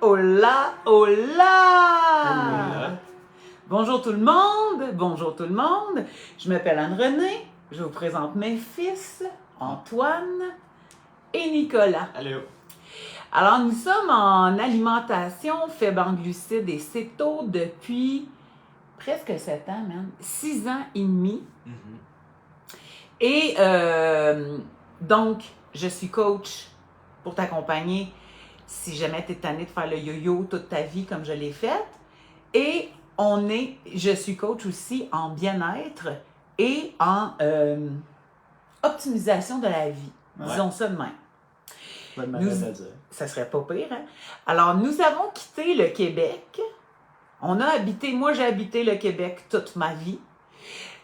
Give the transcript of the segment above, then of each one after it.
Hola, hola! Hola. Bonjour tout le monde, bonjour tout le monde. Je m'appelle Anne-Renée, je vous présente mes fils, Antoine et Nicolas. Allô. Alors, nous sommes en alimentation faible en glucides et céto depuis presque 7 ans, même, 6 ans et demi. Et donc, je suis coach pour t'accompagner si jamais tu es tanné de faire le yo-yo toute ta vie comme je l'ai fait. Et je suis coach aussi en bien-être et en optimisation de la vie. Ouais. Disons ça de même. Bonne manière de dire. Ça serait pas pire, hein? Alors, nous avons quitté le Québec. Moi j'ai habité le Québec toute ma vie.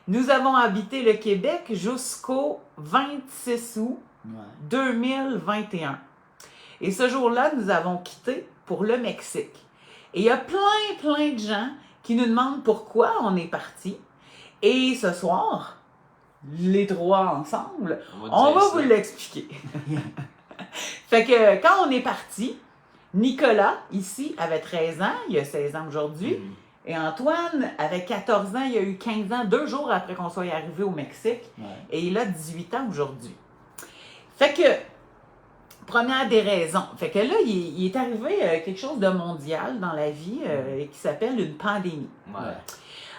Nous avons habité le Québec jusqu'au 26 août 2021. Et ce jour-là, nous avons quitté pour le Mexique. Et il y a plein de gens qui nous demandent pourquoi on est parti. Et ce soir, les trois ensemble, on va vous l'expliquer. Fait que quand on est parti, Nicolas, ici, avait 13 ans, il a 16 ans aujourd'hui. Et Antoine avait 14 ans, il a eu 15 ans, 2 jours après qu'on soit arrivé au Mexique. Ouais. Et il a 18 ans aujourd'hui. Fait que, première des raisons. Fait que là, il est arrivé quelque chose de mondial dans la vie qui s'appelle une pandémie. Ouais.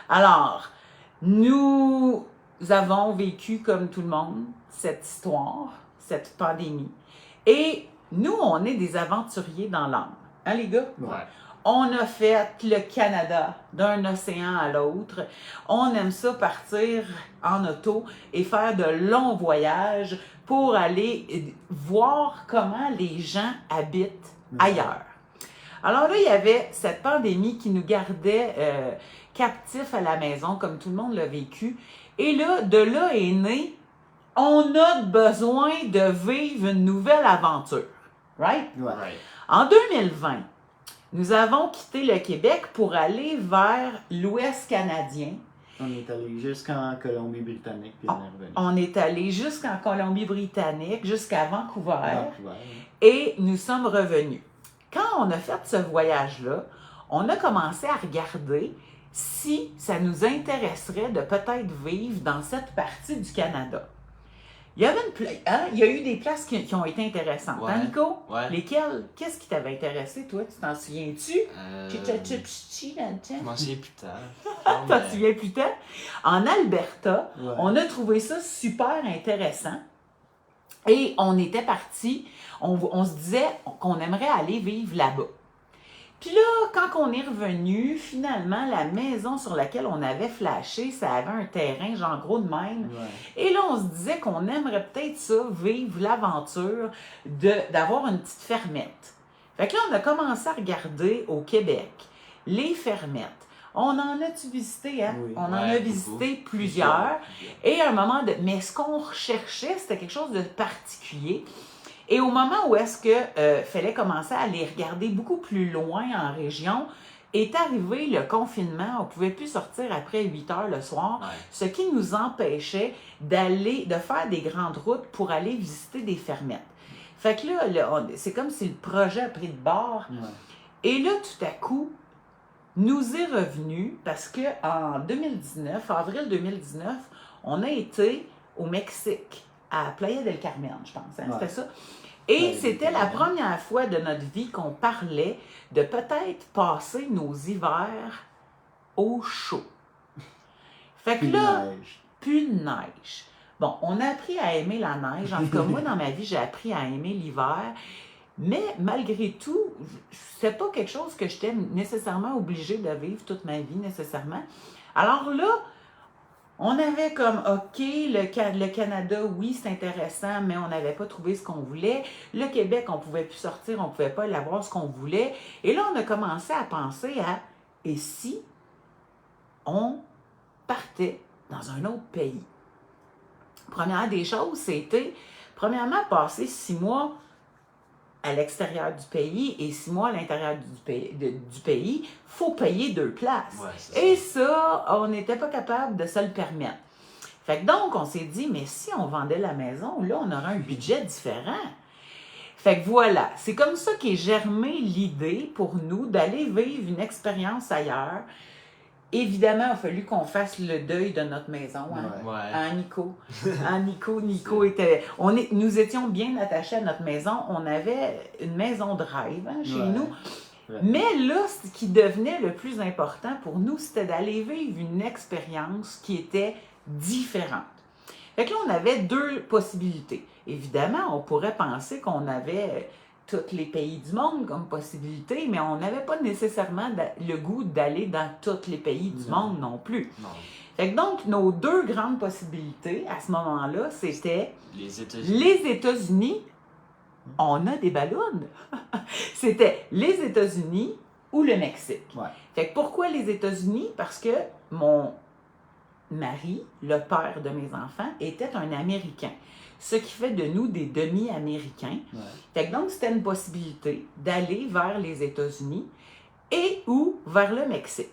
Alors, nous avons vécu comme tout le monde cette histoire, cette pandémie. Et nous, on est des aventuriers dans l'âme. Hein, les gars? Ouais. On a fait le Canada d'un océan à l'autre. On aime ça partir en auto et faire de longs voyages pour aller voir comment les gens habitent ailleurs. Alors là, il y avait cette pandémie qui nous gardait captifs à la maison, comme tout le monde l'a vécu. Et là, de là est né, on a besoin de vivre une nouvelle aventure. Right? Ouais. En 2020, nous avons quitté le Québec pour aller vers l'Ouest canadien. On est allé jusqu'en Colombie-Britannique puis on est revenu. On est allé jusqu'en Colombie-Britannique, jusqu'à Vancouver, Vancouver. et nous sommes revenus. Quand on a fait ce voyage-là, on a commencé à regarder si ça nous intéresserait de peut-être vivre dans cette partie du Canada. Il y avait il y a eu des places qui ont été intéressantes. Ouais. Hein, Nico? Ouais. Lesquelles? Qu'est-ce qui t'avait intéressé, toi? Tu t'en souviens-tu? Je m'en souviens plus tard. Tu t'en souviens plus tard? En Alberta, Ouais. on a trouvé ça super intéressant. Et on était partis, on se disait qu'on aimerait aller vivre là-bas. Puis là, quand on est revenu, finalement, la maison sur laquelle on avait flashé, ça avait un terrain, genre gros de même. Ouais. Et là, on se disait qu'on aimerait peut-être ça, vivre l'aventure d'avoir une petite fermette. Fait que là, on a commencé à regarder au Québec les fermettes. On en a-tu visité, hein? Oui. On en Ouais, a visité plusieurs. Et à un moment mais ce qu'on recherchait, c'était quelque chose de particulier. Et au moment où est-ce que fallait commencer à aller regarder beaucoup plus loin en région, est arrivé le confinement. On ne pouvait plus sortir après 8 heures le soir, Ouais. ce qui nous empêchait de faire des grandes routes pour aller visiter des fermettes. Fait que là, c'est comme si le projet a pris de bord. Ouais. Et là, tout à coup, nous est revenu parce qu'en 2019, avril 2019, on a été au Mexique, à Playa del Carmen, je pense. Hein? Ouais. C'était ça. Et Playa del c'était la Carmen. première fois de notre vie qu'on parlait de peut-être passer nos hivers au chaud. Fait que Puis là, neige. plus de neige. Bon, on a appris à aimer la neige. En tout cas, moi, dans ma vie, j'ai appris à aimer l'hiver. Mais malgré tout, c'est pas quelque chose que j'étais nécessairement obligée de vivre toute ma vie, nécessairement. Alors là, on avait comme, OK, le Canada, oui, c'est intéressant, mais on n'avait pas trouvé ce qu'on voulait. Le Québec, on ne pouvait plus sortir, on ne pouvait pas aller avoir ce qu'on voulait. Et là, on a commencé à penser à, et si on partait dans un autre pays? Première des choses, c'était, premièrement, passer 6 mois à l'extérieur du pays et 6 mois à l'intérieur du pays, il faut payer 2 places. Ouais, Et ça, on n'était pas capable de se le permettre. Fait que donc, on s'est dit, mais si on vendait la maison, là, on aurait un budget différent. Fait que voilà, c'est comme ça qu'est germée l'idée pour nous d'aller vivre une expérience ailleurs. Évidemment, il a fallu qu'on fasse le deuil de notre maison. Hein? Ouais. Hein, Nico? Hein, Nico était... Nous étions bien attachés à notre maison. On avait une maison de rêve hein, chez nous. Ouais. Mais là, ce qui devenait le plus important pour nous, c'était d'aller vivre une expérience qui était différente. Fait que là, on avait deux possibilités. Évidemment, on pourrait penser qu'on avait tous les pays du monde comme possibilité, mais on n'avait pas nécessairement le goût d'aller dans tous les pays du monde non plus. Non. Fait que donc, nos deux grandes possibilités à ce moment-là, c'était Les États-Unis. les États-Unis. On a des ballons. C'était les États-Unis ou le Mexique. Ouais. Fait que pourquoi les États-Unis? Parce que mon mari, le père de mes enfants, était un Américain. Ce qui fait de nous des demi-Américains. Ouais. Fait que donc, c'était une possibilité d'aller vers les États-Unis et ou vers le Mexique.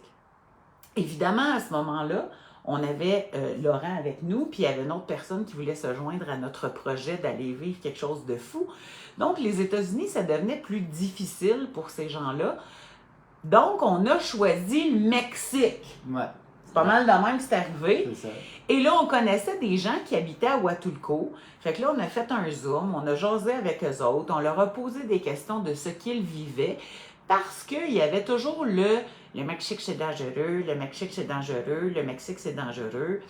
Évidemment, à ce moment-là, on avait Laurent avec nous, puis il y avait une autre personne qui voulait se joindre à notre projet d'aller vivre quelque chose de fou. Donc, les États-Unis, ça devenait plus difficile pour ces gens-là. Donc, on a choisi le Mexique. Ouais. C'est pas mal de même que c'est arrivé. C'est ça. Et là, on connaissait des gens qui habitaient à Huatulco. Fait que là, on a fait un Zoom, on a jasé avec eux autres, on leur a posé des questions de ce qu'ils vivaient, parce qu'il y avait toujours le Mexique, c'est dangereux, le Mexique, c'est dangereux, le Mexique, c'est dangereux.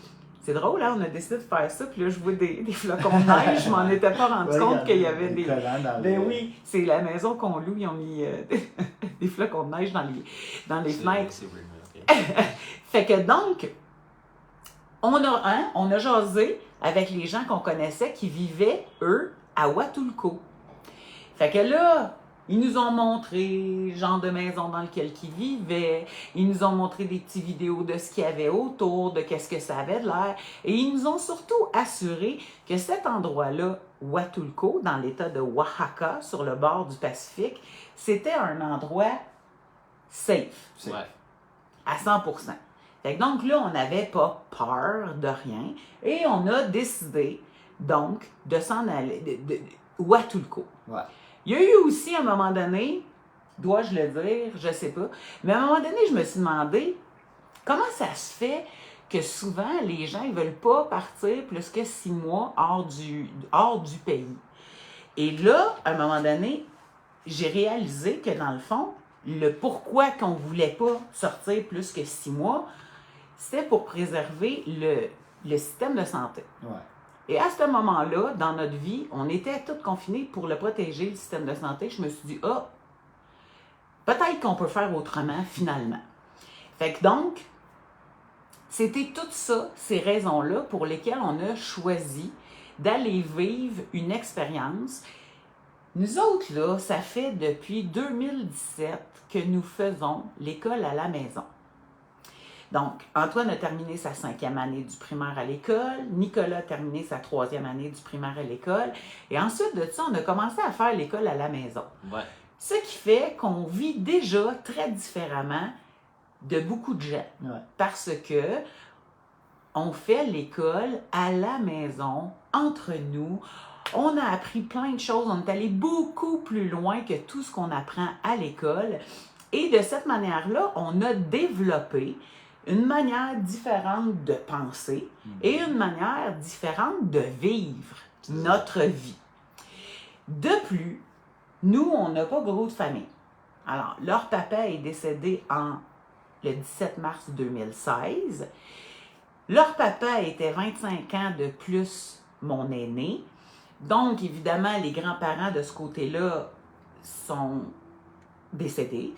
C'est drôle, hein? On a décidé de faire ça, puis là, je vois des flocons de neige, je m'en étais pas rendu compte qu'il y avait des... Ben oui, c'est la maison qu'on loue, ils ont mis des flocons de neige dans les fenêtres. C'est vrai, ok. Fait que donc, on a jasé avec les gens qu'on connaissait qui vivaient, eux, à Huatulco. Fait que là, ils nous ont montré le genre de maison dans lequel ils vivaient. Ils nous ont montré des petites vidéos de ce qu'il y avait autour, de qu'est-ce que ça avait de l'air. Et ils nous ont surtout assuré que cet endroit-là, Huatulco, dans l'état de Oaxaca, sur le bord du Pacifique, c'était un endroit safe, Ouais. à 100%. Fait que donc là, on n'avait pas peur de rien. Et on a décidé, donc, de s'en aller, de Huatulco. Ouais. Il y a eu aussi, à un moment donné, dois-je le dire, je sais pas, mais à un moment donné, je me suis demandé comment ça se fait que souvent, les gens ne veulent pas partir plus que 6 mois hors du pays. Et là, à un moment donné, j'ai réalisé que dans le fond, le pourquoi qu'on ne voulait pas sortir plus que 6 mois, c'était pour préserver le système de santé. Ouais. Et à ce moment-là, dans notre vie, on était tous confinés pour le protéger, le système de santé. Je me suis dit, peut-être qu'on peut faire autrement, finalement. Fait que donc, c'était tout ça, ces raisons-là, pour lesquelles on a choisi d'aller vivre une expérience. Nous autres, là, ça fait depuis 2017 que nous faisons l'école à la maison. Donc, Antoine a terminé sa 5e année du primaire à l'école, Nicolas a terminé sa 3e année du primaire à l'école, et ensuite de ça, on a commencé à faire l'école à la maison. Ouais. Ce qui fait qu'on vit déjà très différemment de beaucoup de gens, Ouais. parce que on fait l'école à la maison, entre nous. On a appris plein de choses, on est allé beaucoup plus loin que tout ce qu'on apprend à l'école, et de cette manière-là, on a développé une manière différente de penser et une manière différente de vivre notre vie. De plus, nous, on n'a pas gros de famille. Alors, leur papa est décédé le 17 mars 2016. Leur papa était 25 ans de plus mon aîné. Donc, évidemment, les grands-parents de ce côté-là sont décédés.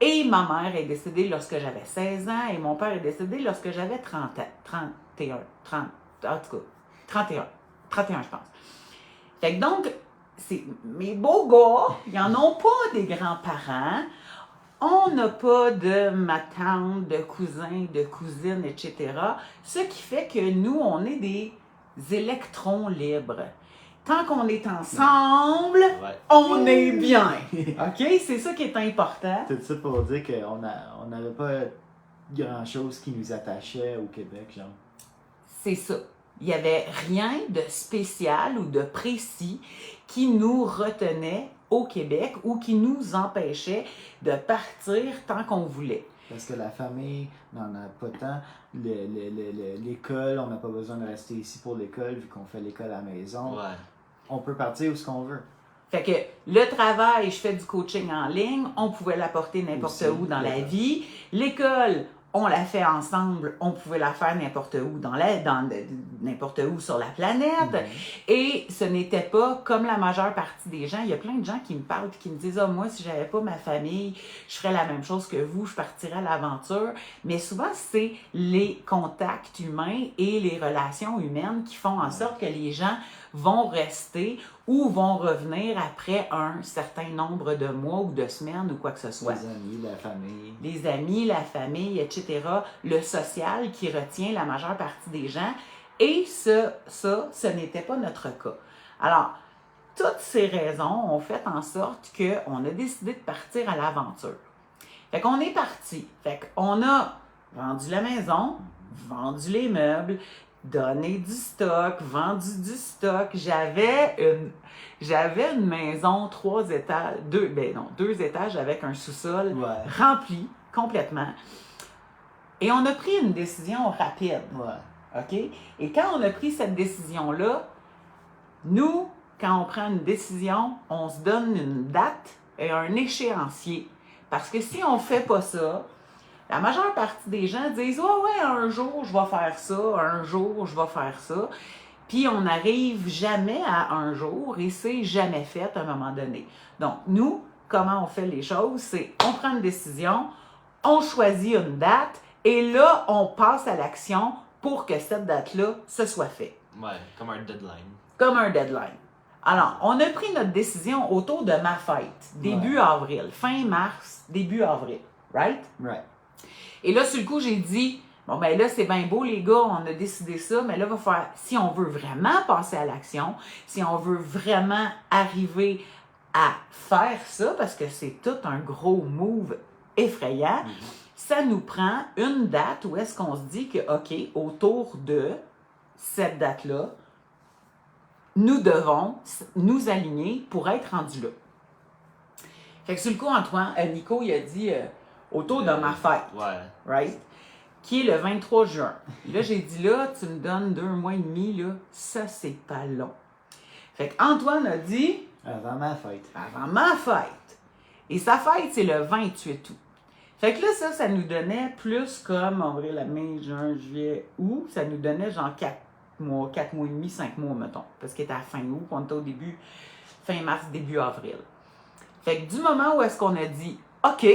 Et ma mère est décédée lorsque j'avais 16 ans et mon père est décédé lorsque j'avais 30 ans. 31, je pense. Fait que donc, mes beaux gars, ils n'en ont pas des grands-parents. On n'a pas de ma tante, de cousins, de cousines, etc. Ce qui fait que nous, on est des électrons libres. Tant qu'on est ensemble, on est bien. OK? C'est ça qui est important. Tout ça pour dire qu'on n'avait pas grand-chose qui nous attachait au Québec, genre. C'est ça. Il n'y avait rien de spécial ou de précis qui nous retenait au Québec ou qui nous empêchait de partir tant qu'on voulait. Parce que la famille n'en a pas tant. L'école, on n'a pas besoin de rester ici pour l'école vu qu'on fait l'école à la maison. Ouais. On peut partir où ce qu'on veut. Fait que le travail, je fais du coaching en ligne, on pouvait l'apporter n'importe Aussi, où dans la vie. L'école, on la fait ensemble, on pouvait la faire n'importe où n'importe où sur la planète. Et ce n'était pas comme la majeure partie des gens. Il y a plein de gens qui me parlent et qui me disent « Ah, moi, si j'avais pas ma famille, je ferais la même chose que vous, je partirais à l'aventure. » Mais souvent, c'est les contacts humains et les relations humaines qui font en sorte que les gens vont rester ou vont revenir après un certain nombre de mois ou de semaines ou quoi que ce soit. Les amis, la famille. Les amis, la famille, etc. Le social qui retient la majeure partie des gens. Et ce n'était pas notre cas. Alors, toutes ces raisons ont fait en sorte qu'on a décidé de partir à l'aventure. Fait qu'on est parti. Fait qu'on a vendu la maison, vendu les meubles, donné du stock, vendu du stock. J'avais une maison 3 étages, 2 étages avec un sous-sol rempli complètement. Et on a pris une décision rapide. OK? Et quand on a pris cette décision-là, nous, quand on prend une décision, on se donne une date et un échéancier. Parce que si on ne fait pas ça, la majeure partie des gens disent « Ouais, un jour, je vais faire ça, un jour, je vais faire ça. » Puis on n'arrive jamais à un jour et c'est jamais fait à un moment donné. Donc, nous, comment on fait les choses? C'est on prend une décision, on choisit une date et là, on passe à l'action pour que cette date-là, ce soit fait. Ouais, comme un deadline. Comme un deadline. Alors, on a pris notre décision autour de ma fête, début avril, fin mars, début avril, right? Right. Et là, sur le coup, j'ai dit, bon, ben là, c'est bien beau, les gars, on a décidé ça, mais là, il va falloir, si on veut vraiment passer à l'action, si on veut vraiment arriver à faire ça, parce que c'est tout un gros move effrayant, ça nous prend une date où est-ce qu'on se dit que, OK, autour de cette date-là, nous devons nous aligner pour être rendus là. Fait que sur le coup, Nico, il a dit autour de ma fête, right? Qui est le 23 juin. Là, j'ai dit là, tu me donnes 2 mois et demi, là, ça, c'est pas long. Fait qu'Antoine a dit... Avant ma fête. Avant ma fête. Et sa fête, c'est le 28 août. Fait que là, ça nous donnait plus comme avril, mai, juin, juillet, août. Ça nous donnait genre 4 mois et demi, 5 mois, mettons. Parce qu'il était à fin août, on était au début, fin mars, début avril. Fait que du moment où est-ce qu'on a dit, OK,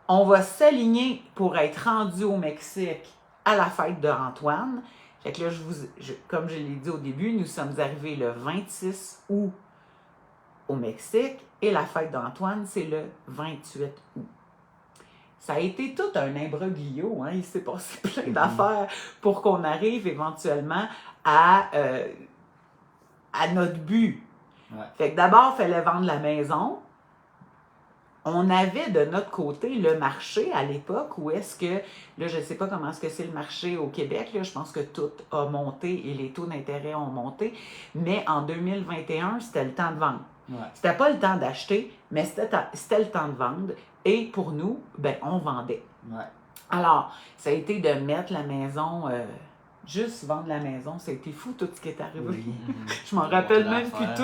on va s'aligner pour être rendu au Mexique à la fête de Antoine. Fait que là, comme je l'ai dit au début, nous sommes arrivés le 26 août au Mexique et la fête d'Antoine, c'est le 28 août. Ça a été tout un imbroglio, hein? Il s'est passé plein d'affaires pour qu'on arrive éventuellement à notre but. Ouais. Fait que d'abord, il fallait vendre la maison. On avait de notre côté le marché à l'époque où est-ce que, là, je ne sais pas comment est-ce que c'est le marché au Québec, là, je pense que tout a monté et les taux d'intérêt ont monté, mais en 2021, c'était le temps de vendre. Ouais. C'était pas le temps d'acheter, mais c'était le temps de vendre. Et pour nous, ben, on vendait. Ouais. Alors, ça a été de mettre la maison, juste vendre la maison, ça a été fou tout ce qui est arrivé. Oui. Je m'en rappelle même plus tout.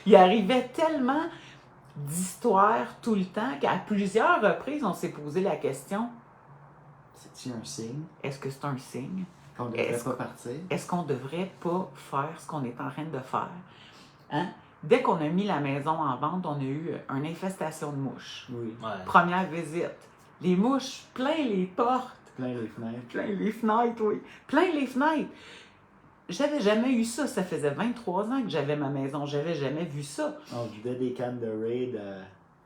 Il arrivait tellement d'histoires tout le temps qu'à plusieurs reprises, on s'est posé la question, C'est-tu un signe est-ce que c'est un signe? qu'on ne devrait pas partir? Est-ce qu'on ne devrait pas faire ce qu'on est en train de faire? Hein? Dès qu'on a mis la maison en vente, on a eu une infestation de mouches. Oui. Ouais. Première visite. Les mouches, plein les portes. Plein les fenêtres. Plein les fenêtres, oui. Plein les fenêtres. J'avais jamais eu ça. Ça faisait 23 ans que j'avais ma maison. J'avais jamais vu ça. On vidait des cannes de Raid.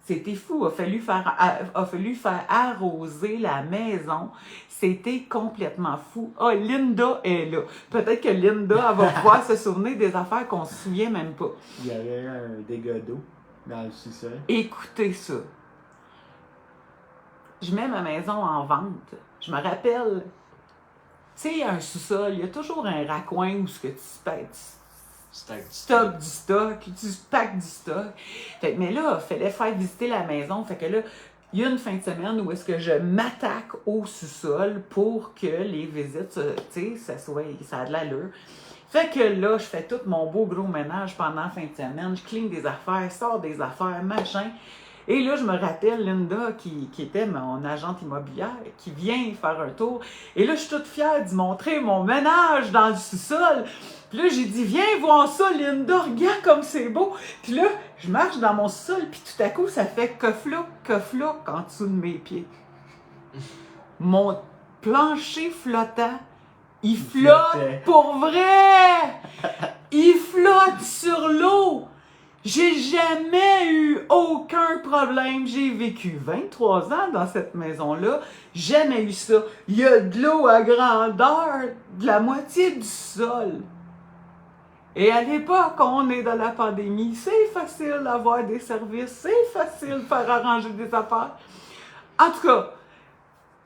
C'était fou. A fallu faire arroser la maison. C'était complètement fou. Ah, Linda est là. Peut-être que Linda, elle va pouvoir se souvenir des affaires qu'on ne se souvient même pas. Il y avait un dégât d'eau dans le sous-sol. Écoutez ça. Je mets ma maison en vente. Je me rappelle, sais, un sous-sol, il y a toujours un raccoin où ce que tu Stock du stock, tu packs du stock. Fait que, mais là, il fallait faire visiter la maison. Fait que là, il y a une fin de semaine où est-ce que je m'attaque au sous-sol pour que les visites, tu sais, ça a de l'allure. Fait que là, je fais tout mon beau gros ménage pendant la fin de semaine. Je cligne des affaires, sors des affaires, machin. Et là, je me rappelle Linda, qui était mon agente immobilière, qui vient faire un tour. Et là, je suis toute fière d'y montrer mon ménage dans le sous-sol. Puis là, j'ai dit, viens voir ça, Linda, regarde comme c'est beau. Puis là, je marche dans mon sous-sol, puis tout à coup, ça fait que-flouk en dessous de mes pieds. Mon plancher flottant, il flotte pour vrai! Il flotte sur l'eau! J'ai jamais eu aucun problème. J'ai vécu 23 ans dans cette maison-là. Jamais eu ça. Il y a de l'eau à grandeur de la moitié du sol. Et à l'époque, on est dans la pandémie, c'est facile d'avoir des services, c'est facile de faire arranger des affaires. En tout cas,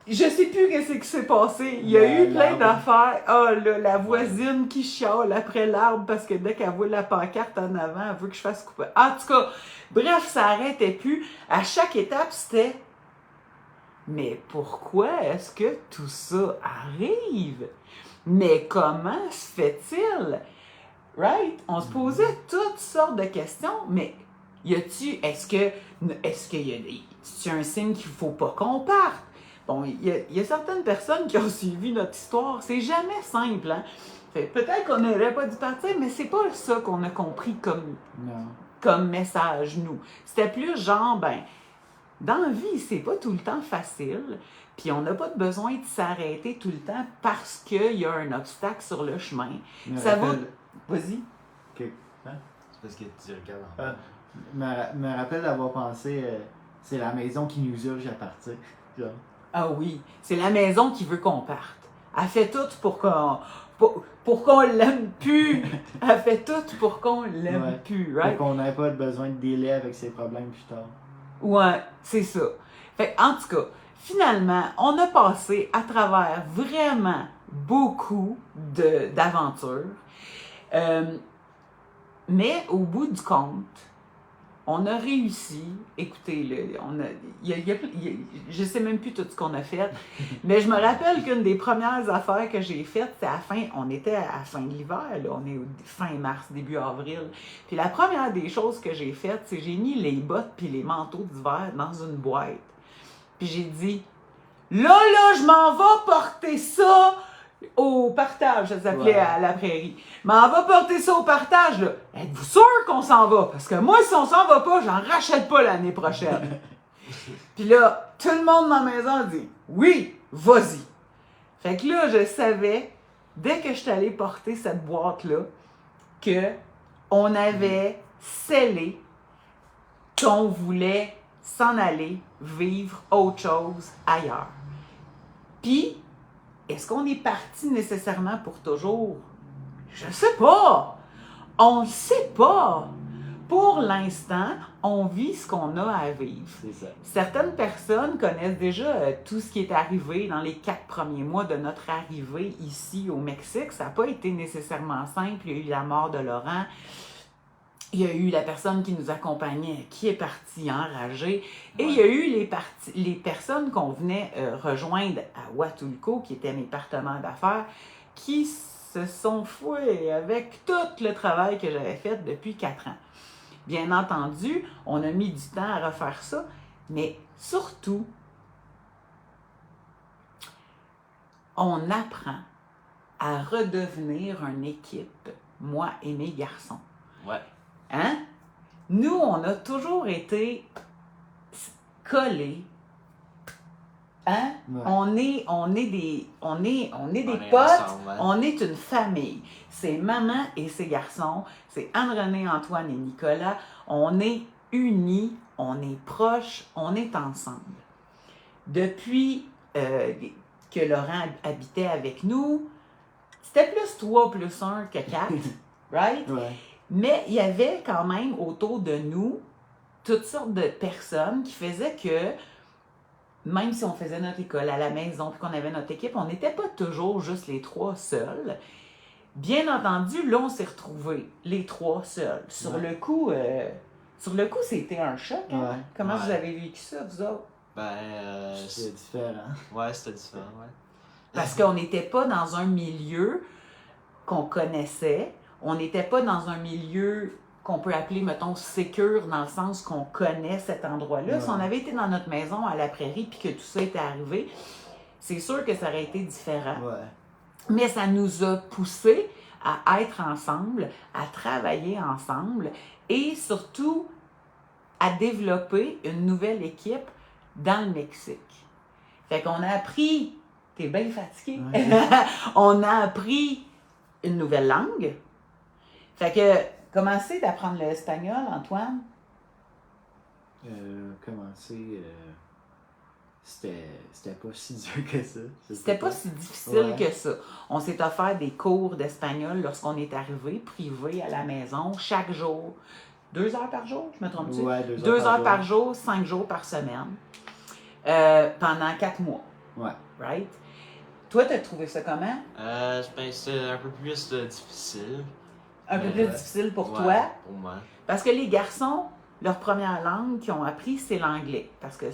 je sais plus qu'est-ce qui s'est passé. Il y a eu plein d'affaires. Ah, là, la voisine qui chiale après l'arbre parce que dès qu'elle voit la pancarte en avant, elle veut que je fasse couper. En tout cas, bref, ça n'arrêtait plus. À chaque étape, c'était « Mais pourquoi est-ce que tout ça arrive? Mais comment se fait-il? » Right? On se posait toutes sortes de questions, mais est-ce qu'il y a un signe qu'il ne faut pas qu'on parte? Bon, il y a certaines personnes qui ont suivi notre histoire. C'est jamais simple, hein? Peut-être qu'on n'aurait pas dû partir, mais c'est pas ça qu'on a compris comme message, nous. C'était plus genre, dans la vie, c'est pas tout le temps facile, puis on n'a pas besoin de s'arrêter tout le temps parce qu'il y a un obstacle sur le chemin. Ça va... Vas-y. Okay. Hein? C'est parce que tu regardes en me rappelle d'avoir pensé, c'est la maison qui nous urge à partir. Genre. Ah oui, c'est la maison qui veut qu'on parte. Elle fait tout pour qu'on l'aime plus. Elle fait tout pour qu'on l'aime plus, right? Pour qu'on n'ait pas besoin de délai avec ses problèmes plus tard. Ouais, c'est ça. Fait en tout cas, finalement, on a passé à travers vraiment beaucoup d'aventures. Mais au bout du compte, on a réussi. Écoutez, je sais même plus tout ce qu'on a fait, mais je me rappelle qu'une des premières affaires que j'ai faites, c'est on était à la fin de l'hiver, là, on est fin mars, début avril. Puis la première des choses que j'ai faites, c'est j'ai mis les bottes puis les manteaux d'hiver dans une boîte. Puis j'ai dit, là, je m'en vais porter ça au partage, ça s'appelait à la prairie. Mais on va porter ça au partage, là. Êtes-vous sûr qu'on s'en va? Parce que moi, si on s'en va pas, j'en rachète pas l'année prochaine. Puis là, tout le monde dans la maison a dit « Oui, vas-y! » Fait que là, je savais, dès que je suis allée porter cette boîte-là, qu'on avait scellé qu'on voulait s'en aller vivre autre chose ailleurs. Puis, est-ce qu'on est parti nécessairement pour toujours? Je sais pas. On ne sait pas. Pour l'instant, on vit ce qu'on a à vivre. C'est ça. Certaines personnes connaissent déjà tout ce qui est arrivé dans les 4 premiers mois de notre arrivée ici au Mexique. Ça n'a pas été nécessairement simple. Il y a eu la mort de Laurent. Il y a eu la personne qui nous accompagnait, qui est partie enragée. Et il y a eu les personnes qu'on venait rejoindre à Huatulco, qui étaient mes partenaires d'affaires, qui se sont foués avec tout le travail que j'avais fait depuis 4 ans. Bien entendu, on a mis du temps à refaire ça, mais surtout, on apprend à redevenir une équipe, moi et mes garçons. Ouais. Hein? Nous, on a toujours été collés. Hein? Ouais. On est des potes, ensemble, hein? on est une famille. C'est maman et ses garçons, c'est Anne-Renée, Antoine et Nicolas. On est unis, on est proches, on est ensemble. Depuis que Laurent habitait avec nous, c'était plus 3 plus 1 que 4, right? Ouais. Mais il y avait quand même autour de nous toutes sortes de personnes qui faisaient que même si on faisait notre école à la maison puis qu'on avait notre équipe, on n'était pas toujours juste les 3 seuls. Bien entendu, là, on s'est retrouvés, les 3 seuls. Sur le coup, c'était un choc. Hein? Ouais. Comment vous avez vécu ça, vous autres? C'était différent. Ouais, c'était différent, ouais. Parce qu'on n'était pas dans un milieu qu'on connaissait. On n'était pas dans un milieu qu'on peut appeler, mettons, sécure, dans le sens qu'on connaît cet endroit-là. Ouais. Si on avait été dans notre maison à la prairie puis que tout ça était arrivé, c'est sûr que ça aurait été différent. Ouais. Mais ça nous a poussés à être ensemble, à travailler ensemble et surtout à développer une nouvelle équipe dans le Mexique. Fait qu'on a appris, t'es bien fatigué, Ouais. on a appris une nouvelle langue. Fait que, comment c'est d'apprendre l'espagnol, Antoine? Commencer, c'était pas si dur que ça. C'était pas si difficile Ouais. que ça. On s'est offert des cours d'espagnol lorsqu'on est arrivé, privés à la maison, chaque jour. 2 heures par jour, je me trompe-tu? Ouais, 2 heures par jour, 5 jours par semaine. Pendant 4 mois. Ouais. Right? Toi, t'as trouvé ça comment? C'est un peu plus difficile. Un peu plus difficile pour Ouais, toi? Pour moi. Parce que les garçons, leur première langue qu'ils ont appris, c'est l'anglais. Parce que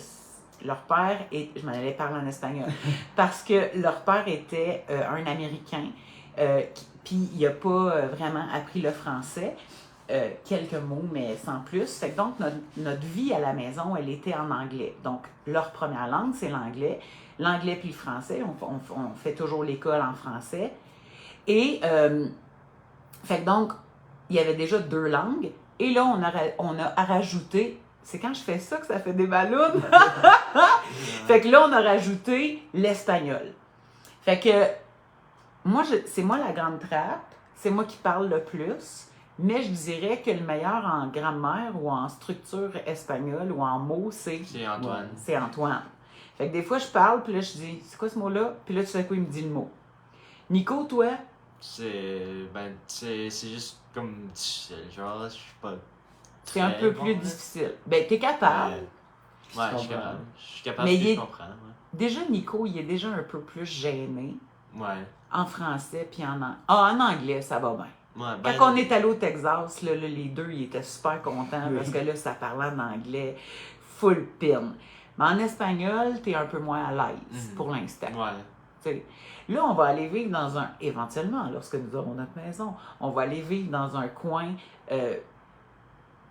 leur père, je m'en allais parler en espagnol, parce que leur père était un Américain, puis il n'a pas vraiment appris le français. Quelques mots, mais sans plus. Fait que donc, notre vie à la maison, elle était en anglais. Donc, leur première langue, c'est l'anglais. L'anglais puis le français, on fait toujours l'école en français. Et, fait que donc, il y avait déjà 2 langues. Et là, on a rajouté, c'est quand je fais ça que ça fait des ballons. Fait que là, on a rajouté l'espagnol. Fait que, c'est moi la grande trappe, c'est moi qui parle le plus. Mais je dirais que le meilleur en grammaire ou en structure espagnole ou en mots, c'est Antoine. C'est Antoine. Fait que des fois, je parle, puis là, je dis, c'est quoi ce mot-là? Puis là, tout à coup, il me dit le mot. Nico, toi? C'est juste comme difficile. Genre, je suis pas. C'est un peu plus difficile. Ben, t'es capable. Ouais, je suis capable. Je suis capable, Mais je comprends. Ouais. Déjà, Nico, il est déjà un peu plus gêné Ouais. en français puis en anglais. Ah, en anglais, ça va bien. Ouais, Quand on est allé au Texas, là, les deux, ils étaient super contents parce que là, ça parlait en anglais full pin. Mais en espagnol, t'es un peu moins à l'aise pour l'instant. Ouais. T'sais. Là, on va aller vivre dans éventuellement, lorsque nous aurons notre maison, on va aller vivre dans un coin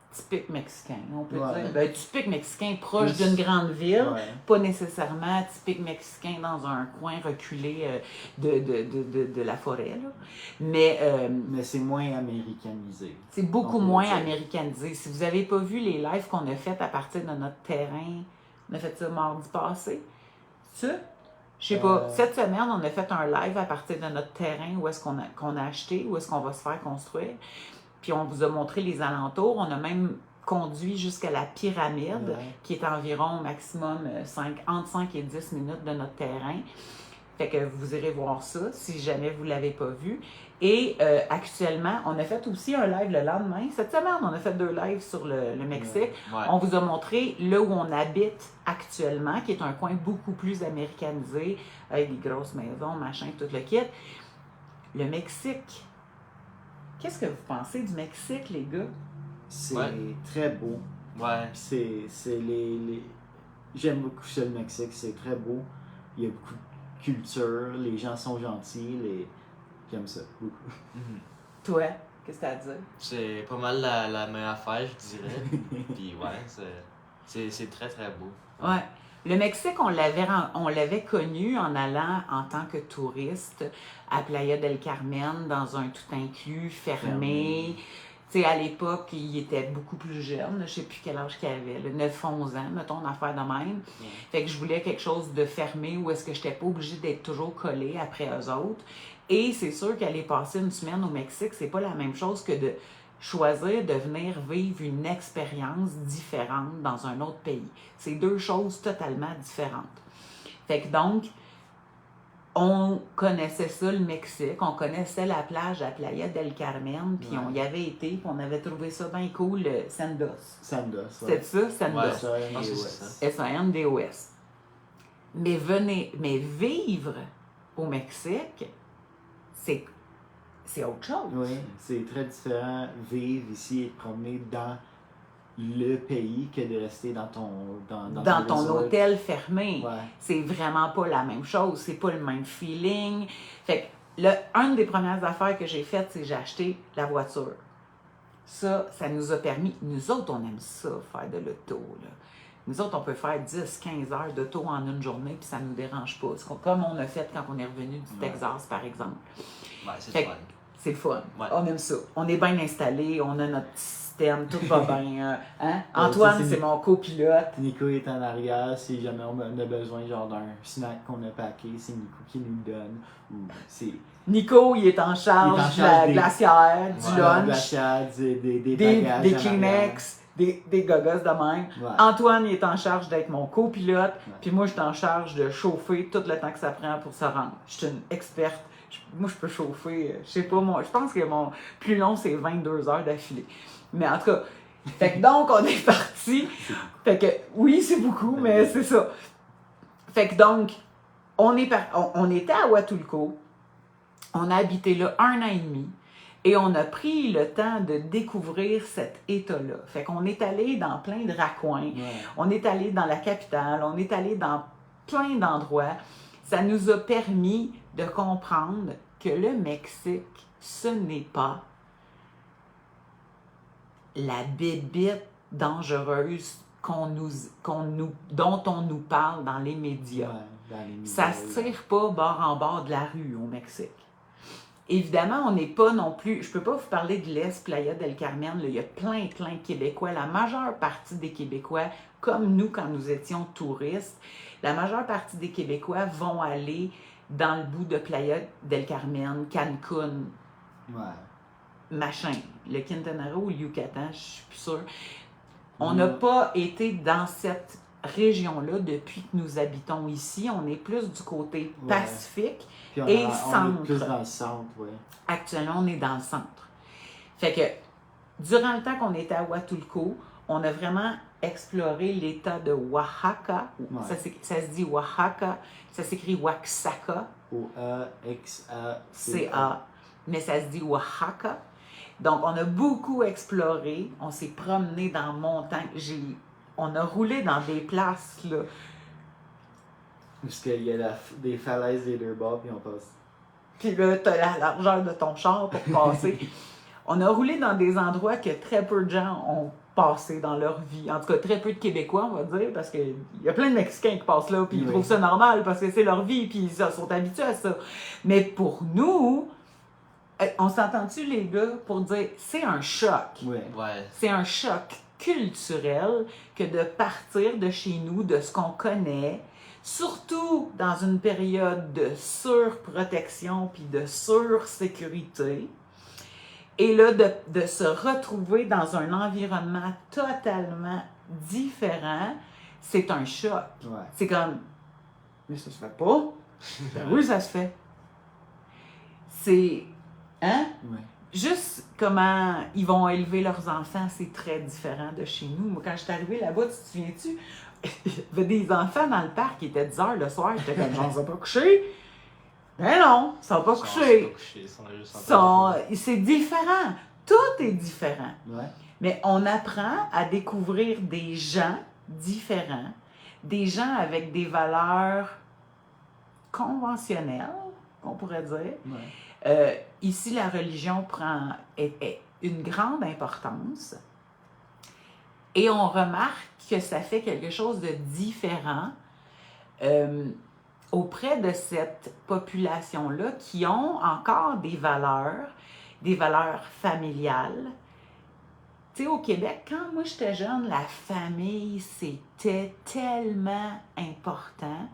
typique mexicain, on peut dire. Ben, typique mexicain proche d'une grande ville, pas nécessairement typique mexicain dans un coin reculé de la forêt. Là. Mais c'est moins américanisé. C'est beaucoup moins américanisé. Si vous n'avez pas vu les lives qu'on a fait à partir de notre terrain, on a fait ça mardi passé, ça? Je sais pas, cette semaine, on a fait un live à partir de notre terrain, où est-ce qu'on a acheté, où est-ce qu'on va se faire construire. Puis on vous a montré les alentours. On a même conduit jusqu'à la pyramide, qui est environ au maximum entre 5 et 10 minutes de notre terrain. Fait que vous irez voir ça si jamais vous ne l'avez pas vu. Et actuellement, on a fait aussi un live le lendemain. Cette semaine, on a fait 2 lives sur le Mexique. Ouais. On vous a montré là où on habite actuellement, qui est un coin beaucoup plus américanisé, avec des grosses maisons, machin, tout le kit. Le Mexique. Qu'est-ce que vous pensez du Mexique, les gars? C'est très beau. Ouais. J'aime beaucoup ça, le Mexique. C'est très beau. Il y a beaucoup de culture. Les gens sont gentils. J'aime ça beaucoup. Toi, qu'est-ce que t'as à dire? C'est pas mal la meilleure affaire, je dirais. Puis ouais, c'est très très beau. Ouais. Le Mexique, on l'avait connu en allant en tant que touriste à Playa del Carmen dans un tout inclus fermé. Tu sais, à l'époque, il était beaucoup plus jeune. Je sais plus quel âge qu'il avait, 9-11 ans, mettons, une affaire de même. Fait que je voulais quelque chose de fermé où est-ce que je n'étais pas obligée d'être toujours collée après eux autres. Et c'est sûr qu'aller passer une semaine au Mexique, c'est pas la même chose que de choisir de venir vivre une expérience différente dans un autre pays. C'est 2 choses totalement différentes. Fait que donc, on connaissait ça, le Mexique, on connaissait la plage à Playa del Carmen, puis on y avait été, puis on avait trouvé ça bien cool, Sandos. Sandos, C'était ça, Sandos. Ouais, S-A-N-D-O-S. S-A-N-D-O-S. mais vivre au Mexique, c'est autre chose. Oui, c'est très différent vivre ici et te promener dans le pays que de rester dans ton resort. Hôtel fermé. Ouais. C'est vraiment pas la même chose. C'est pas le même feeling. Fait que une des premières affaires que j'ai faites, c'est que j'ai acheté la voiture. Ça nous a permis... Nous autres, on aime ça, faire de l'auto, là. Nous autres, on peut faire 10-15 heures d'auto en une journée, puis ça ne nous dérange pas. Comme on a fait quand on est revenu du Texas, par exemple. Ouais, c'est fun. C'est le fun. Ouais. On aime ça. On est bien installé, on a notre système, tout va bien. Hein? Antoine, c'est mon copilote. Nico est en arrière, si jamais on a besoin genre d'un snack qu'on a packé, c'est Nico qui nous le donne. Ou c'est... Nico, il est en charge de la glacière, du lunch, glacière, des bagages des Kleenex, des gogos de même. Ouais. Antoine, il est en charge d'être mon copilote, puis moi, je suis en charge de chauffer tout le temps que ça prend pour se rendre. Je suis une experte. Moi, je peux chauffer, je sais pas, moi, je pense que mon plus long, c'est 22 heures d'affilée. Mais en tout cas, fait que donc, on est parti. Fait que, oui, c'est beaucoup, mais c'est ça. Fait que donc, on était à Huatulco, on a habité là 1 an et demi, et on a pris le temps de découvrir cet État-là. Fait qu'on est allé dans plein de raccoins, on est allé dans la capitale, on est allé dans plein d'endroits. Ça nous a permis de comprendre que le Mexique, ce n'est pas la bébite dangereuse dont on nous parle dans les médias. Ça se tire pas bord en bord de la rue au Mexique. Évidemment, on n'est pas non plus... Je peux pas vous parler de l'Est, Playa del Carmen. Là, il y a plein de Québécois. La majeure partie des Québécois, comme nous quand nous étions touristes, la majeure partie des Québécois vont aller dans le bout de Playa del Carmen, Cancun, machin, le Quintana Roo ou le Yucatan, je suis plus sûre. On n'a pas été dans cette région-là depuis que nous habitons ici. On est plus du côté Pacifique et centre. On est plus dans le centre, oui. Actuellement, on est dans le centre. Fait que, durant le temps qu'on était à Huatulco, on a vraiment exploré l'état de Oaxaca. Ça se dit Oaxaca, ça s'écrit Oaxaca. O-A-X-A-C-A. Mais ça se dit Oaxaca. Donc, on a beaucoup exploré. On s'est promené dans la montagne. On a roulé dans des places, là. Parce qu'il y a des falaises des deux bords, puis on passe. Puis là, t'as la largeur de ton char pour passer. On a roulé dans des endroits que très peu de gens ont passé dans leur vie. En tout cas, très peu de Québécois, on va dire, parce qu'il y a plein de Mexicains qui passent là, puis ils trouvent ça normal, parce que c'est leur vie, puis ils sont habitués à ça. Mais pour nous, on s'entend-tu, les gars, pour dire, c'est un choc. Ouais. C'est un choc culturel que de partir de chez nous, de ce qu'on connaît, surtout dans une période de surprotection puis de sursécurité. Et là, de se retrouver dans un environnement totalement différent, c'est un choc. Ouais. C'est comme, mais ça se fait pas. Ben oui, ça se fait. C'est, hein? Ouais. Juste comment ils vont élever leurs enfants, c'est très différent de chez nous. Moi, quand je suis arrivée là-bas, tu te souviens-tu? Il y avait des enfants dans le parc qui étaient 10 heures le soir. J'étais comme, j'en sais pas coucher. Ben non, ils sont pas couchés. C'est différent. Tout est différent. Ouais. Mais on apprend à découvrir des gens différents, des gens avec des valeurs conventionnelles, on pourrait dire. Ouais. Ici, la religion prend une grande importance et on remarque que ça fait quelque chose de différent auprès de cette population-là qui ont encore des valeurs familiales. Tu sais, au Québec, quand moi j'étais jeune, la famille, c'était tellement important.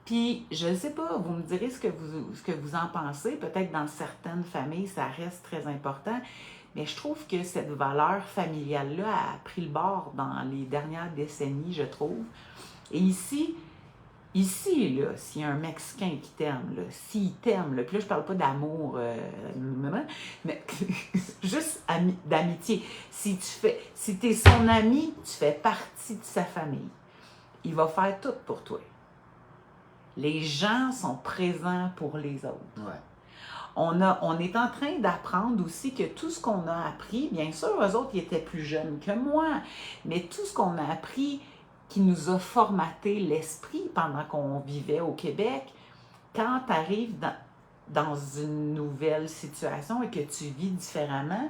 Puis, je ne sais pas, vous me direz ce que vous en pensez. Peut-être dans certaines familles, ça reste très important. Mais je trouve que cette valeur familiale-là a pris le bord dans les dernières décennies, je trouve. Et ici, là, s'il y a un Mexicain qui t'aime, là, s'il t'aime, là, puis là, je parle pas d'amour, mais juste d'amitié. Si tu es son ami, tu fais partie de sa famille. Il va faire tout pour toi. Les gens sont présents pour les autres. Ouais. On est en train d'apprendre aussi que tout ce qu'on a appris, bien sûr, eux autres, ils étaient plus jeunes que moi, mais tout ce qu'on a appris qui nous a formaté l'esprit pendant qu'on vivait au Québec, quand tu arrives dans une nouvelle situation et que tu vis différemment,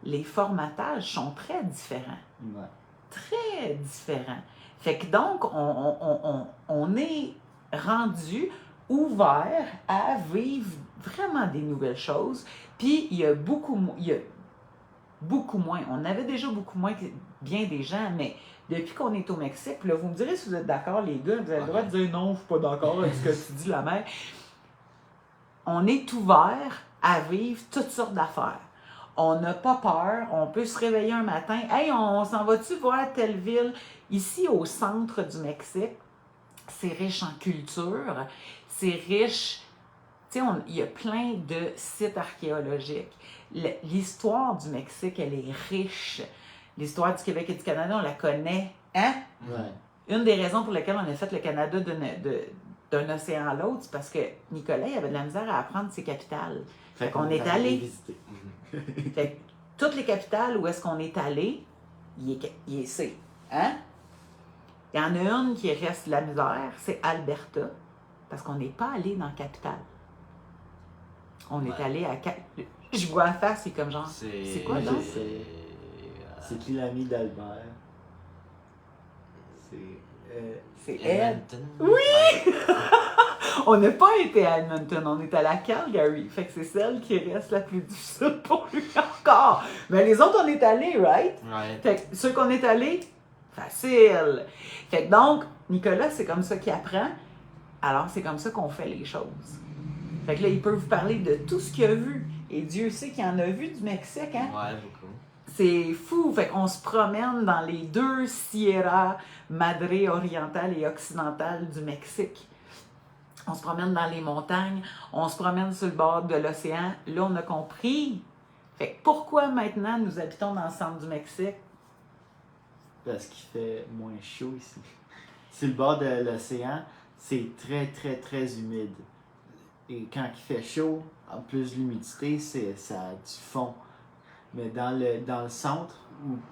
les formatages sont très différents. Ouais. Très différents. Fait que donc, on est rendu ouvert à vivre vraiment des nouvelles choses. Puis, il y a beaucoup moins. On avait déjà beaucoup moins que bien des gens, mais depuis qu'on est au Mexique, puis là, vous me direz si vous êtes d'accord, les gars, vous avez le droit de dire non, je suis pas d'accord avec ce que tu dis, la mère. On est ouvert à vivre toutes sortes d'affaires. On n'a pas peur, on peut se réveiller un matin. Hey, on s'en va-tu voir telle ville? Ici, au centre du Mexique, c'est riche en culture, c'est riche. Tu sais, il y a plein de sites archéologiques. L'histoire du Mexique, elle est riche. L'histoire du Québec et du Canada, on la connaît. Hein? Ouais. Une des raisons pour lesquelles on a fait le Canada d'un océan à l'autre, c'est parce que Nicolas il avait de la misère à apprendre ses capitales. Fait qu'on est allé. Visiter. Fait que toutes les capitales où est-ce qu'on est allé, il est c'est. Hein? Il y en a une qui reste de la misère, c'est Alberta, parce qu'on n'est pas allé dans la capitale. On est allé à... Je vois à faire, c'est comme genre... C'est quoi, donc? C'est qui l'ami d'Albert? C'est Ed. Edmonton. Oui! On n'a pas été à Edmonton, on est allé à Calgary. Fait que c'est celle qui reste la plus difficile pour lui encore. Mais les autres, on est allés, right? Ouais. Fait que ceux qu'on est allés, facile. Fait que donc, Nicolas, c'est comme ça qu'il apprend. Alors, c'est comme ça qu'on fait les choses. Fait que là, il peut vous parler de tout ce qu'il a vu. Et Dieu sait qu'il en a vu du Mexique, hein? Ouais, beaucoup. C'est fou. Fait qu'on se promène dans les deux Sierra Madre orientale et occidentale du Mexique. On se promène dans les montagnes, on se promène sur le bord de l'océan. Là, on a compris. Fait que pourquoi maintenant nous habitons dans le centre du Mexique? Parce qu'il fait moins chaud ici. Sur le bord de l'océan, c'est très, très, très humide. Et quand il fait chaud, en plus de l'humidité, ça a du fond. Mais dans le centre,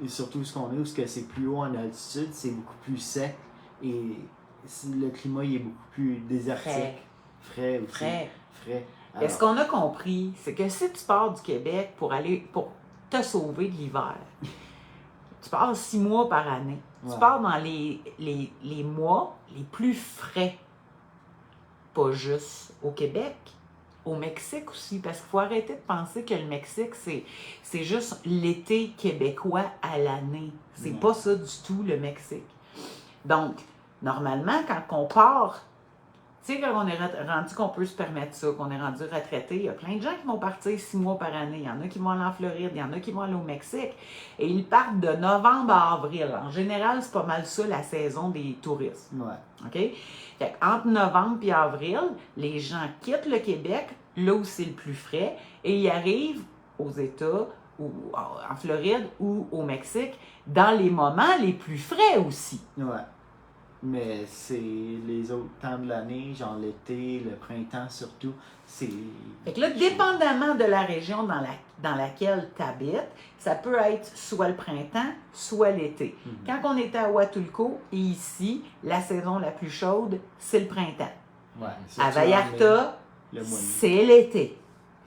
et surtout ce qu'on est, où c'est plus haut en altitude, c'est beaucoup plus sec. Et le climat il est beaucoup plus désertique. Frais aussi. Frais. Alors, Et ce qu'on a compris, c'est que si tu pars du Québec pour te sauver de l'hiver, tu pars 6 mois par année. Ouais. Tu pars dans les mois les plus frais. Pas juste au Québec, au Mexique aussi. Parce qu'il faut arrêter de penser que le Mexique, c'est juste l'été québécois à l'année. C'est pas ça du tout, le Mexique. Donc, normalement, quand on part, tu sais, quand on est rendu qu'on peut se permettre ça, qu'on est rendu retraité, il y a plein de gens qui vont partir 6 mois par année. Il y en a qui vont aller en Floride, il y en a qui vont aller au Mexique. Et ils partent de novembre à avril. En général, c'est pas mal ça la saison des touristes. ouais. OK? Fait qu'entre novembre et avril, les gens quittent le Québec, là où c'est le plus frais, et ils arrivent aux États, ou en Floride ou au Mexique, dans les moments les plus frais aussi. Ouais. Mais c'est les autres temps de l'année, genre l'été, le printemps surtout, c'est... Fait que là, dépendamment de la région dans laquelle tu habites, ça peut être soit le printemps, soit l'été. Quand on était à Huatulco, et ici, la saison la plus chaude, c'est le printemps. Ouais, À Vallarta, le mois de mai. c'est l'été.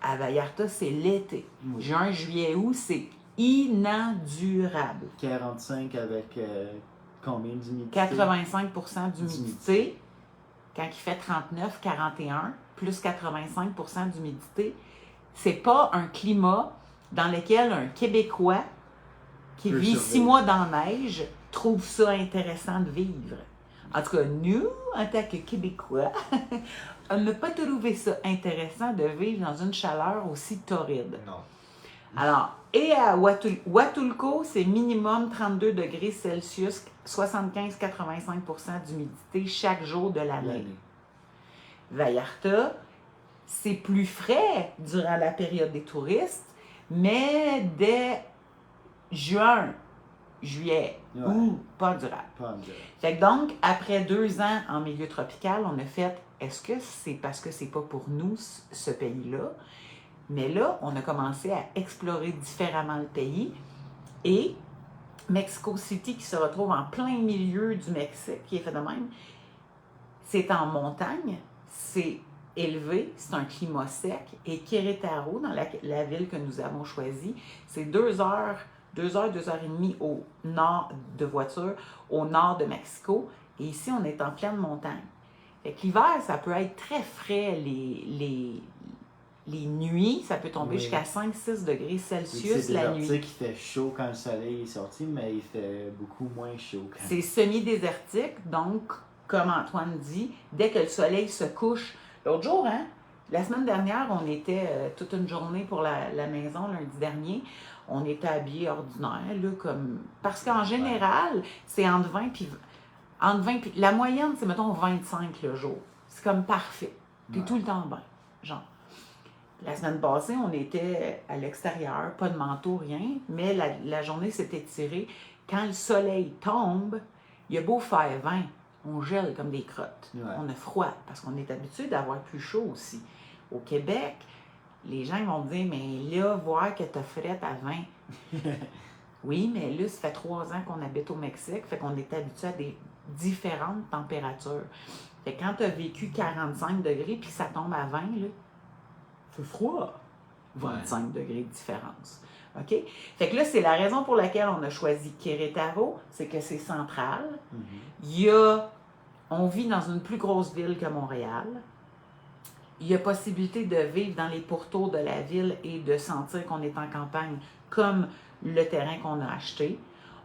À Vallarta, c'est l'été. Oui. Juin, juillet, août, c'est inendurable. 45 avec combien d'humidité? 85% d'humidité. Quand il fait 39, 41, plus 85% d'humidité, c'est pas un climat dans lequel un Québécois qui Peut vit survivre. 6 mois dans la neige trouve ça intéressant de vivre. En tout cas, nous, en tant que Québécois, on n'a pas trouvé ça intéressant de vivre dans une chaleur aussi torride. Non. Alors, et à Huatulco, c'est minimum 32 degrés Celsius, 75-85% d'humidité chaque jour de l'année. L'année. Vallarta, c'est plus frais durant la période des touristes, mais dès juin, juillet, Ouais. août, pas durable. Pas en direct. Fait que donc, après 2 ans en milieu tropical, on a fait est-ce que c'est parce que c'est pas pour nous, ce pays-là? Mais là, on a commencé à explorer différemment le pays et Mexico City, qui se retrouve en plein milieu du Mexique, qui est fait de même, c'est en montagne, c'est élevé, c'est un climat sec, et Querétaro, dans la ville que nous avons choisie, c'est 2 heures et demie au nord de voiture, au nord de Mexico, et ici, on est en pleine montagne. Fait que l'hiver, ça peut être très frais, les nuits, ça peut tomber jusqu'à 5-6 degrés Celsius la nuit. C'est désertique, il fait chaud quand le soleil est sorti, mais il fait beaucoup moins chaud quand C'est semi-désertique, donc, comme Antoine dit, dès que le soleil se couche. L'autre jour, la semaine dernière, on était toute une journée pour la maison, lundi dernier. On était habillés ordinaire, là, parce qu'en général, c'est entre 20 puis... La moyenne, c'est, mettons, 25 le jour. C'est comme parfait. T'es tout le temps bien, genre. La semaine passée, on était à l'extérieur, pas de manteau, rien, mais la journée s'est étirée. Quand le soleil tombe, il a beau faire 20, on gèle comme des crottes. Ouais. On a froid, parce qu'on est habitué d'avoir plus chaud aussi. Au Québec, les gens vont dire, mais là, voir que t'as fret à 20. Oui, mais là, ça fait 3 ans qu'on habite au Mexique, fait qu'on est habitué à des différentes températures. Fait que quand t'as vécu 45 degrés puis ça tombe à 20, là, c'est froid. 25 degrés de différence. OK? Fait que là, c'est la raison pour laquelle on a choisi Querétaro, c'est que c'est central. On vit dans une plus grosse ville que Montréal. Il y a possibilité de vivre dans les pourtours de la ville et de sentir qu'on est en campagne comme le terrain qu'on a acheté.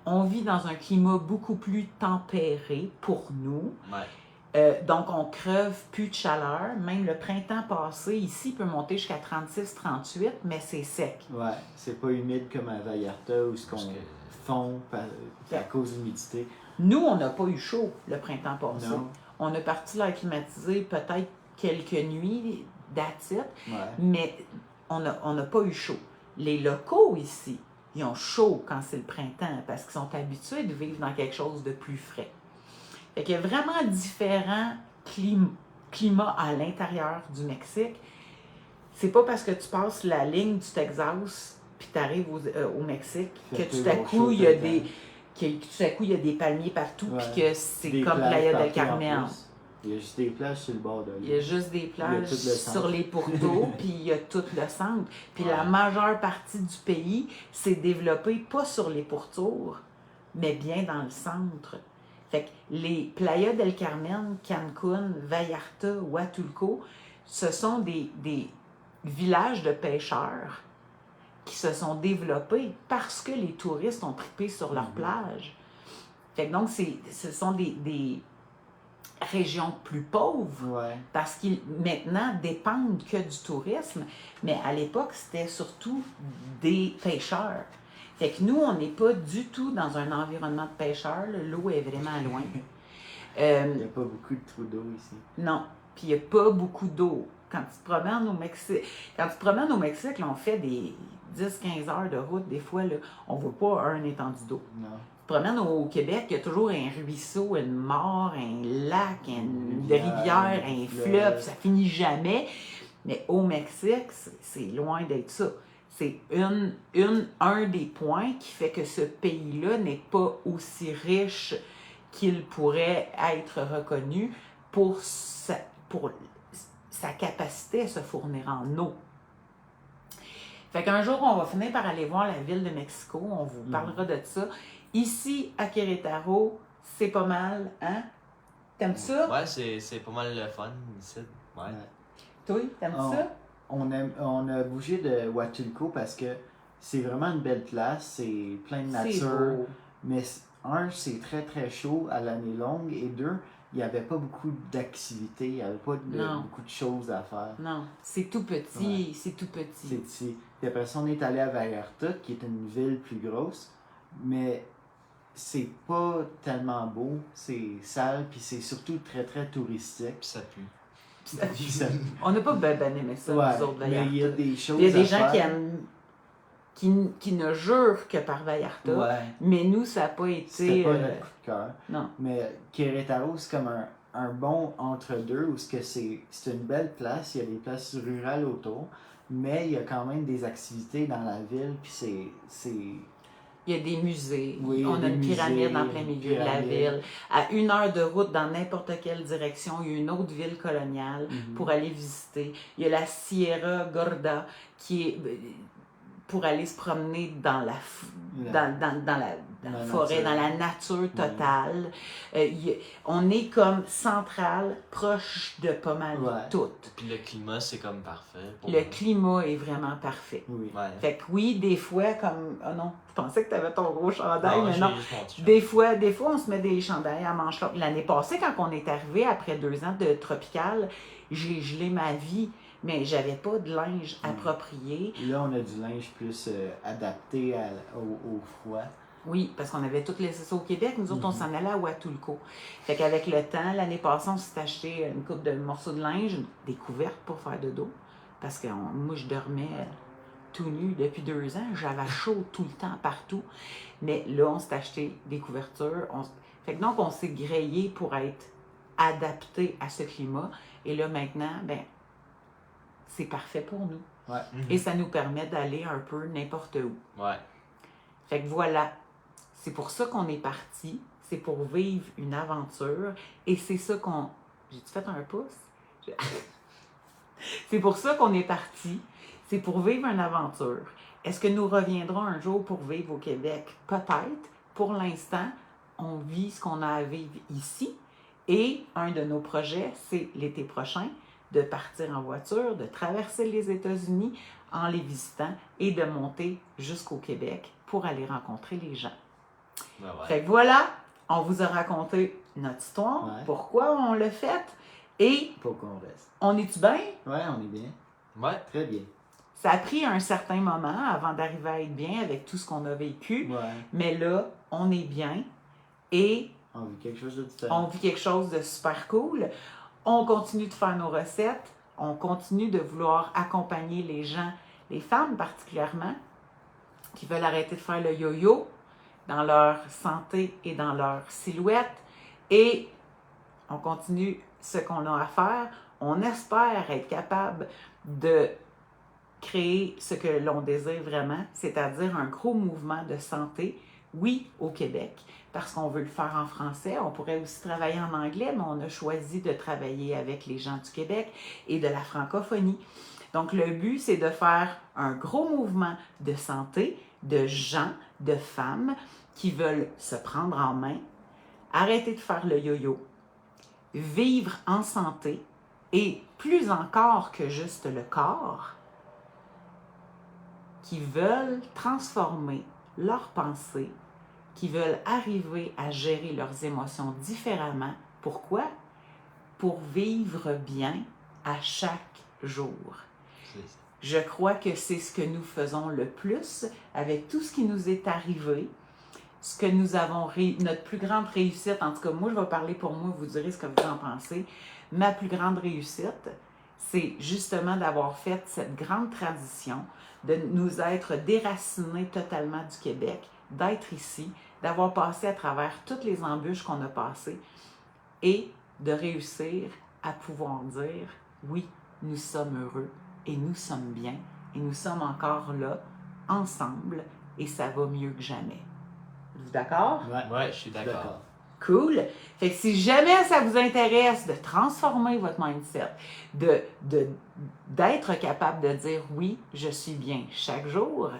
On vit dans un climat beaucoup plus tempéré pour nous. Ouais. Donc, on crève plus de chaleur. Même le printemps passé, ici, peut monter jusqu'à 36-38, mais c'est sec. Ouais, c'est pas humide comme à Vallarta où ce qu'on fond à cause de l'humidité. Nous, on n'a pas eu chaud le printemps passé. Non. On a parti l'air climatisé peut-être quelques nuits, that's it, mais on n'a pas eu chaud. Les locaux ici, ils ont chaud quand c'est le printemps parce qu'ils sont habitués de vivre dans quelque chose de plus frais. Fait qu'il y a vraiment différents climats à l'intérieur du Mexique. C'est pas parce que tu passes la ligne du Texas puis tu arrives au Mexique que tout à coup, il y a des palmiers partout puis que c'est comme Playa del Carmen. Il y a juste des plages sur le bord de l'île. Il y a juste des plages sur les pourtours, puis il y a tout le centre. Puis la majeure partie du pays s'est développée pas sur les pourtours, mais bien dans le centre. Fait que les Playa del Carmen, Cancun, Vallarta, Huatulco, ce sont des villages de pêcheurs qui se sont développés parce que les touristes ont trippé sur leur plage. Fait que donc, ce sont des régions plus pauvres parce qu'ils maintenant dépendent que du tourisme, mais à l'époque, c'était surtout des pêcheurs. Fait que nous, on n'est pas du tout dans un environnement de pêcheurs. L'eau est vraiment loin. Il n'y a pas beaucoup de trous d'eau ici. Non, puis il n'y a pas beaucoup d'eau. Quand tu te promènes au Mexique, là, on fait des 10-15 heures de route. Des fois, là, on ne voit pas un étendue d'eau. Non. Tu te promènes au Québec, il y a toujours un ruisseau, une mare, un lac, une rivière, un fleuve, ça finit jamais. Mais au Mexique, c'est loin d'être ça. C'est un des points qui fait que ce pays-là n'est pas aussi riche qu'il pourrait être reconnu pour sa capacité à se fournir en eau. Fait qu'un jour, on va finir par aller voir la ville de Mexico, on vous parlera de ça. Ici, à Querétaro, c'est pas mal, hein? T'aimes ça? Ouais, c'est pas mal le fun ici. Ouais. Toi, t'aimes ça? On a bougé de Huatulco parce que c'est vraiment une belle place, c'est plein de nature. Mais c'est très très chaud à l'année longue, et 2, il n'y avait pas beaucoup d'activités, il n'y avait pas beaucoup de choses à faire. Non, c'est tout petit, c'est tout petit. C'est petit. Puis après ça, on est allé à Vallarta, qui est une ville plus grosse, mais c'est pas tellement beau, c'est sale, puis c'est surtout très très touristique. Puis ça pue. On n'a pas ben aimé ça, nous autres, Vallarta. Mais il y a des choses. Il y a des gens qui ne jurent que par Vallarta, mais nous, ça n'a pas été... C'était pas notre coup de cœur. Non. Mais Querétaro, c'est comme un bon entre-deux où c'est une belle place, il y a des places rurales autour, mais il y a quand même des activités dans la ville, puis c'est Il y a des musées, Oui, on a des une pyramide musées, en plein milieu de la pyramide. ville. À 1 heure de route dans n'importe quelle direction, il y a une autre ville coloniale pour aller visiter. Il y a la Sierra Gorda qui est pour aller se promener dans la forêt, dans la nature totale. On est comme central, proche de pas mal tout. Puis le climat, c'est comme parfait. Le climat est vraiment parfait. Oui. Ouais. Fait que oui, des fois, comme... Oh non, je pensais que tu avais ton gros chandail, mais j'ai non. juste mon t-shirt. Des fois, on se met des chandails à manches longues. L'année passée, quand on est arrivé, après 2 ans de tropical, j'ai gelé ma vie, mais j'avais pas de linge approprié. Là, on a du linge plus adapté au froid. Oui, parce qu'on avait tout laissé ça au Québec. Nous autres, on s'en allait à Huatulco. Fait qu'avec le temps, l'année passée, on s'est acheté une couple de morceaux de linge, des couvertes pour faire de dos. Parce que moi, je dormais tout nu depuis 2 ans. J'avais chaud tout le temps, partout. Mais là, on s'est acheté des couvertures. Fait que donc, on s'est grillé pour être adapté à ce climat. Et là, maintenant, ben, c'est parfait pour nous. Ouais. Et ça nous permet d'aller un peu n'importe où. Ouais. Fait que voilà. C'est pour ça qu'on est parti. C'est pour vivre une aventure. Et c'est ça qu'on... J'ai-tu fait un pouce? C'est pour ça qu'on est parti. C'est pour vivre une aventure. Est-ce que nous reviendrons un jour pour vivre au Québec? Peut-être. Pour l'instant, on vit ce qu'on a à vivre ici. Et un de nos projets, c'est l'été prochain, de partir en voiture, de traverser les États-Unis en les visitant et de monter jusqu'au Québec pour aller rencontrer les gens. Ouais. Fait que voilà, on vous a raconté notre histoire, pourquoi on l'a fait et Pour qu'on reste. on est-tu bien? Ouais, on est bien. Ouais. Très bien. Ça a pris un certain moment avant d'arriver à être bien avec tout ce qu'on a vécu, Ouais. mais là, on est bien et On vit quelque chose de différent. on vit quelque chose de super cool. On continue de faire nos recettes, on continue de vouloir accompagner les gens, les femmes particulièrement, qui veulent arrêter de faire le yo-yo dans leur santé et dans leur silhouette. Et on continue ce qu'on a à faire. On espère être capable de créer ce que l'on désire vraiment, c'est-à-dire un gros mouvement de santé, oui, au Québec, parce qu'on veut le faire en français. On pourrait aussi travailler en anglais, mais on a choisi de travailler avec les gens du Québec et de la francophonie. Donc, le but, c'est de faire un gros mouvement de santé, de gens, de femmes qui veulent se prendre en main, arrêter de faire le yo-yo, vivre en santé et plus encore que juste le corps, qui veulent transformer leurs pensées, qui veulent arriver à gérer leurs émotions différemment. Pourquoi? Pour vivre bien à chaque jour. Je crois que c'est ce que nous faisons le plus avec tout ce qui nous est arrivé, ce que nous avons, notre plus grande réussite, en tout cas moi je vais parler pour moi, vous direz ce que vous en pensez, ma plus grande réussite, c'est justement d'avoir fait cette grande transition, de nous être déracinés totalement du Québec, d'être ici, d'avoir passé à travers toutes les embûches qu'on a passées et de réussir à pouvoir dire oui, nous sommes heureux et nous sommes bien et nous sommes encore là, ensemble et ça va mieux que jamais. Vous d'accord? Ouais, je suis d'accord. Cool. Fait que si jamais ça vous intéresse de transformer votre mindset, d'être capable de dire oui, je suis bien chaque jour,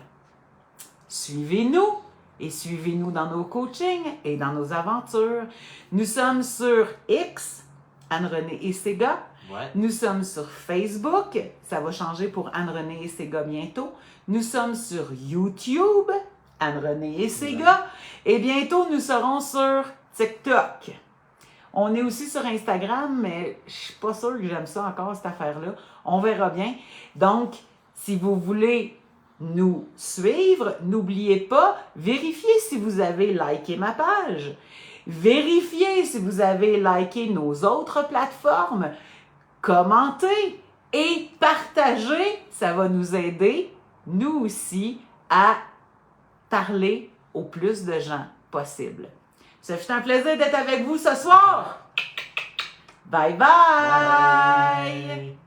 suivez-nous et suivez-nous dans nos coachings et dans nos aventures. Nous sommes sur X, Anne-Renée et Sega. Ouais. Nous sommes sur Facebook, ça va changer pour Anne-Renée et Sega bientôt. Nous sommes sur YouTube, Anne-Renée et Sega. Et bientôt, nous serons sur TikTok. On est aussi sur Instagram, mais je suis pas sûre que j'aime ça encore, cette affaire-là. On verra bien. Donc, si vous voulez nous suivre, n'oubliez pas, vérifiez si vous avez liké ma page. Vérifiez si vous avez liké nos autres plateformes. Commentez et partagez. Ça va nous aider, nous aussi, à parler au plus de gens possible. Ça fait un plaisir d'être avec vous ce soir. Bye bye! Bye.